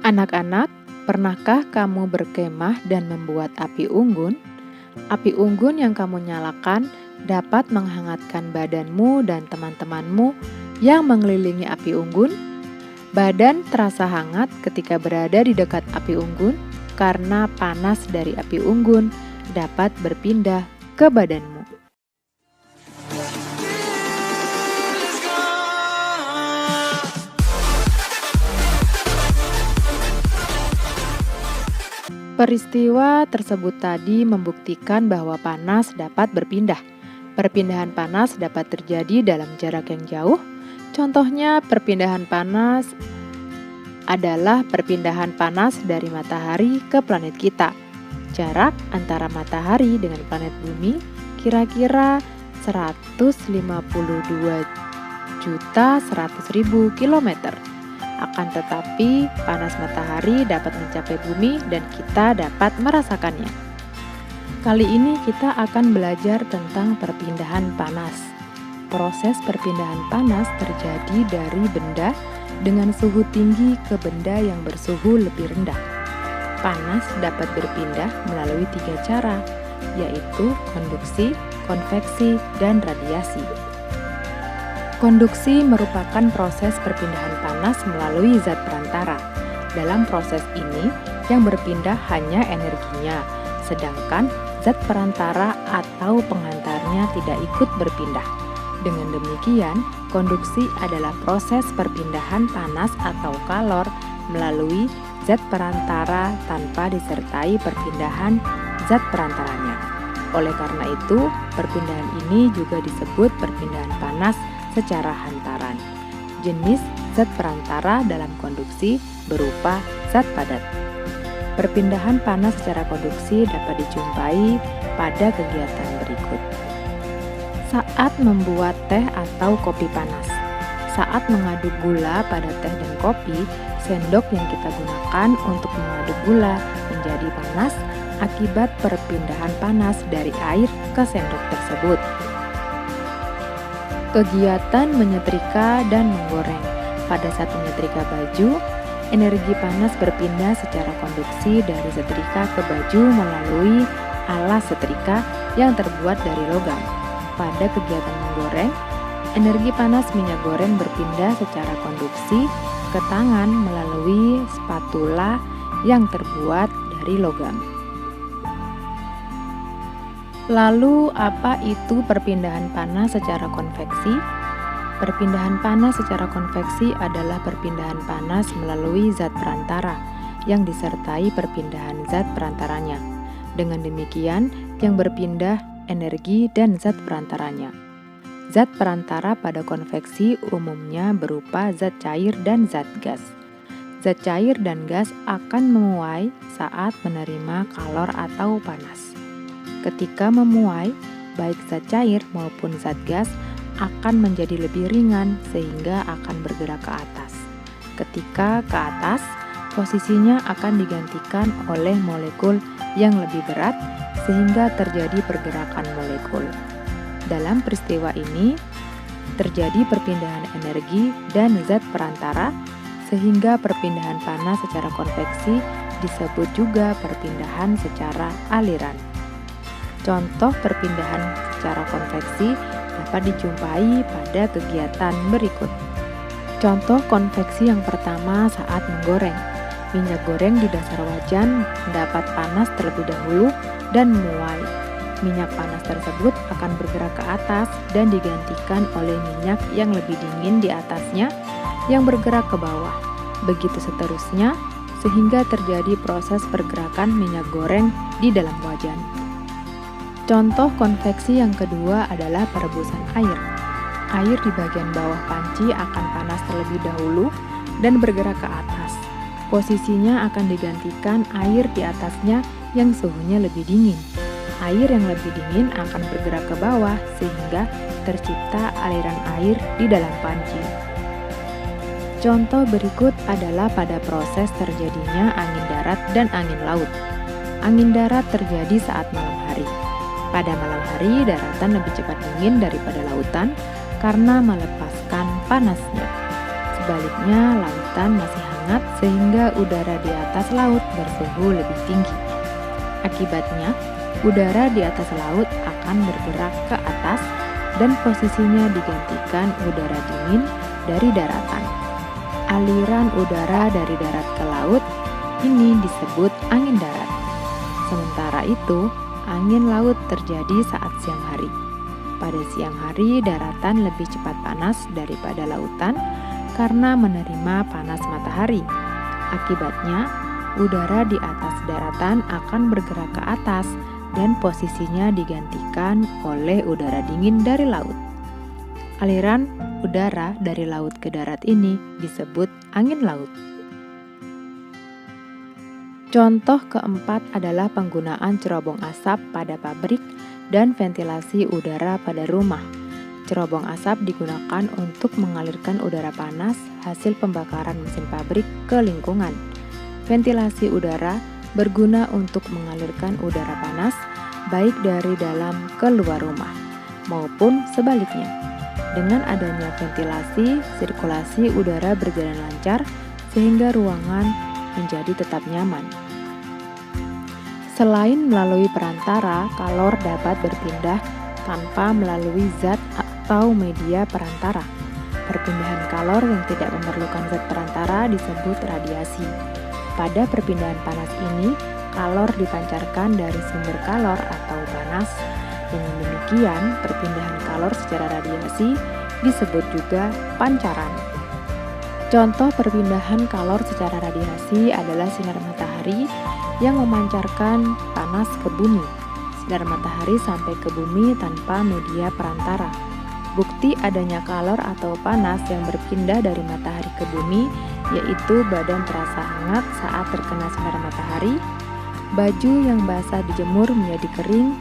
Anak-anak, pernahkah kamu berkemah dan membuat api unggun? Api unggun yang kamu nyalakan dapat menghangatkan badanmu dan teman-temanmu yang mengelilingi api unggun. Badan terasa hangat ketika berada di dekat api unggun karena panas dari api unggun dapat berpindah ke badanmu. Peristiwa tersebut tadi membuktikan bahwa panas dapat berpindah. Perpindahan panas dapat terjadi dalam jarak yang jauh. Contohnya, perpindahan panas adalah perpindahan panas dari matahari ke planet kita. Jarak antara matahari dengan planet bumi kira-kira 152.100.000 kilometer. Akan tetapi, panas matahari dapat mencapai bumi dan kita dapat merasakannya. Kali ini kita akan belajar tentang perpindahan panas. Proses perpindahan panas terjadi dari benda dengan suhu tinggi ke benda yang bersuhu lebih rendah. Panas dapat berpindah melalui 3 cara, yaitu konduksi, konveksi, dan radiasi. Konduksi merupakan proses perpindahan panas melalui zat perantara. Dalam proses ini, yang berpindah hanya energinya, sedangkan zat perantara atau pengantarnya tidak ikut berpindah. Dengan demikian, konduksi adalah proses perpindahan panas atau kalor melalui zat perantara tanpa disertai perpindahan zat perantaranya. Oleh karena itu, perpindahan ini juga disebut perpindahan panas secara hantaran. Jenis zat perantara dalam konduksi berupa zat padat. Perpindahan panas secara konduksi dapat dijumpai pada kegiatan berikut. Saat membuat teh atau kopi panas. Saat mengaduk gula pada teh dan kopi, sendok yang kita gunakan untuk mengaduk gula menjadi panas akibat perpindahan panas dari air ke sendok tersebut. Kegiatan menyetrika dan menggoreng. Pada saat menyetrika baju, energi panas berpindah secara konduksi dari setrika ke baju melalui alas setrika yang terbuat dari logam. Pada kegiatan menggoreng, energi panas minyak goreng berpindah secara konduksi ke tangan melalui spatula yang terbuat dari logam. Lalu, apa itu perpindahan panas secara konveksi? Perpindahan panas secara konveksi adalah perpindahan panas melalui zat perantara yang disertai perpindahan zat perantaranya. Dengan demikian, yang berpindah energi dan zat perantaranya. Zat perantara pada konveksi umumnya berupa zat cair dan zat gas. Zat cair dan gas akan memuai saat menerima kalor atau panas. Ketika memuai, baik zat cair maupun zat gas akan menjadi lebih ringan sehingga akan bergerak ke atas. Ketika ke atas, posisinya akan digantikan oleh molekul yang lebih berat sehingga terjadi pergerakan molekul. Dalam peristiwa ini, terjadi perpindahan energi dan zat perantara sehingga perpindahan panas secara konveksi disebut juga perpindahan secara aliran. Contoh perpindahan secara konveksi dapat dijumpai pada kegiatan berikut. Contoh konveksi yang pertama saat menggoreng. Minyak goreng di dasar wajan mendapat panas terlebih dahulu dan memuai. Minyak panas tersebut akan bergerak ke atas dan digantikan oleh minyak yang lebih dingin di atasnya yang bergerak ke bawah. Begitu seterusnya sehingga terjadi proses pergerakan minyak goreng di dalam wajan. Contoh konveksi yang kedua adalah perebusan air. Air di bagian bawah panci akan panas terlebih dahulu dan bergerak ke atas. Posisinya akan digantikan air di atasnya yang suhunya lebih dingin. Air yang lebih dingin akan bergerak ke bawah sehingga tercipta aliran air di dalam panci. Contoh berikut adalah pada proses terjadinya angin darat dan angin laut. Angin darat terjadi saat malam hari. Pada malam hari, daratan lebih cepat dingin daripada lautan karena melepaskan panasnya. Sebaliknya, lautan masih hangat hangat sehingga udara di atas laut bersuhu lebih tinggi. Akibatnya, udara di atas laut akan bergerak ke atas dan posisinya digantikan udara dingin dari daratan. Aliran udara dari darat ke laut ini disebut angin darat. Sementara itu, angin laut terjadi saat siang hari. Pada siang hari, daratan lebih cepat panas daripada lautan karena menerima panas matahari. Akibatnya, udara di atas daratan akan bergerak ke atas dan posisinya digantikan oleh udara dingin dari laut. Aliran udara dari laut ke darat ini disebut angin laut. Contoh keempat adalah penggunaan cerobong asap pada pabrik dan ventilasi udara pada rumah. Cerobong asap digunakan untuk mengalirkan udara panas hasil pembakaran mesin pabrik ke lingkungan. Ventilasi udara berguna untuk mengalirkan udara panas baik dari dalam ke luar rumah maupun sebaliknya. Dengan adanya ventilasi, sirkulasi udara berjalan lancar sehingga ruangan menjadi tetap nyaman. Selain melalui perantara, kalor dapat berpindah tanpa melalui zat atau media perantara. Perpindahan kalor yang tidak memerlukan zat perantara disebut radiasi. Pada perpindahan panas ini, kalor dipancarkan dari sumber kalor atau panas. Dengan demikian, perpindahan kalor secara radiasi disebut juga pancaran. Contoh perpindahan kalor secara radiasi adalah sinar matahari yang memancarkan panas ke bumi. Sinar matahari sampai ke bumi tanpa media perantara. Bukti adanya kalor atau panas yang berpindah dari matahari ke bumi yaitu badan terasa hangat saat terkena sinar matahari, baju yang basah dijemur menjadi kering,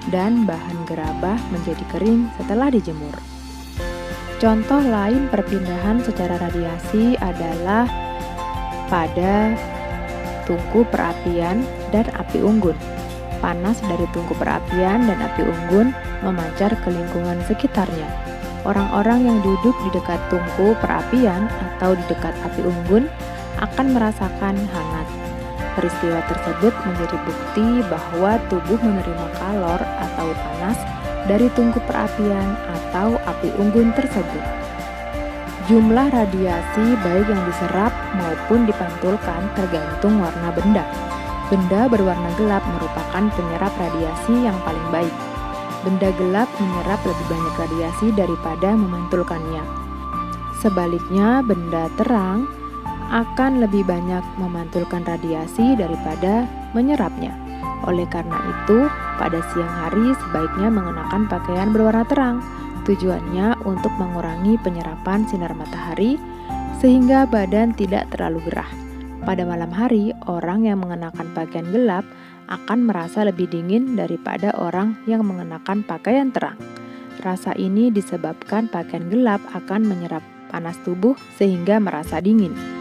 dan bahan gerabah menjadi kering setelah dijemur. Contoh lain perpindahan secara radiasi adalah pada tungku perapian dan api unggun. Panas dari tungku perapian dan api unggun memancar ke lingkungan sekitarnya. Orang-orang yang duduk di dekat tungku perapian atau di dekat api unggun akan merasakan hangat. Peristiwa tersebut menjadi bukti bahwa tubuh menerima kalor atau panas dari tungku perapian atau api unggun tersebut. Jumlah radiasi baik yang diserap maupun dipantulkan tergantung warna benda. Benda berwarna gelap merupakan penyerap radiasi yang paling baik. Benda gelap menyerap lebih banyak radiasi daripada memantulkannya. Sebaliknya, benda terang akan lebih banyak memantulkan radiasi daripada menyerapnya. Oleh karena itu, pada siang hari sebaiknya mengenakan pakaian berwarna terang. Tujuannya untuk mengurangi penyerapan sinar matahari sehingga badan tidak terlalu gerah. Pada malam hari, orang yang mengenakan pakaian gelap akan merasa lebih dingin daripada orang yang mengenakan pakaian terang. Rasa ini disebabkan pakaian gelap akan menyerap panas tubuh sehingga merasa dingin.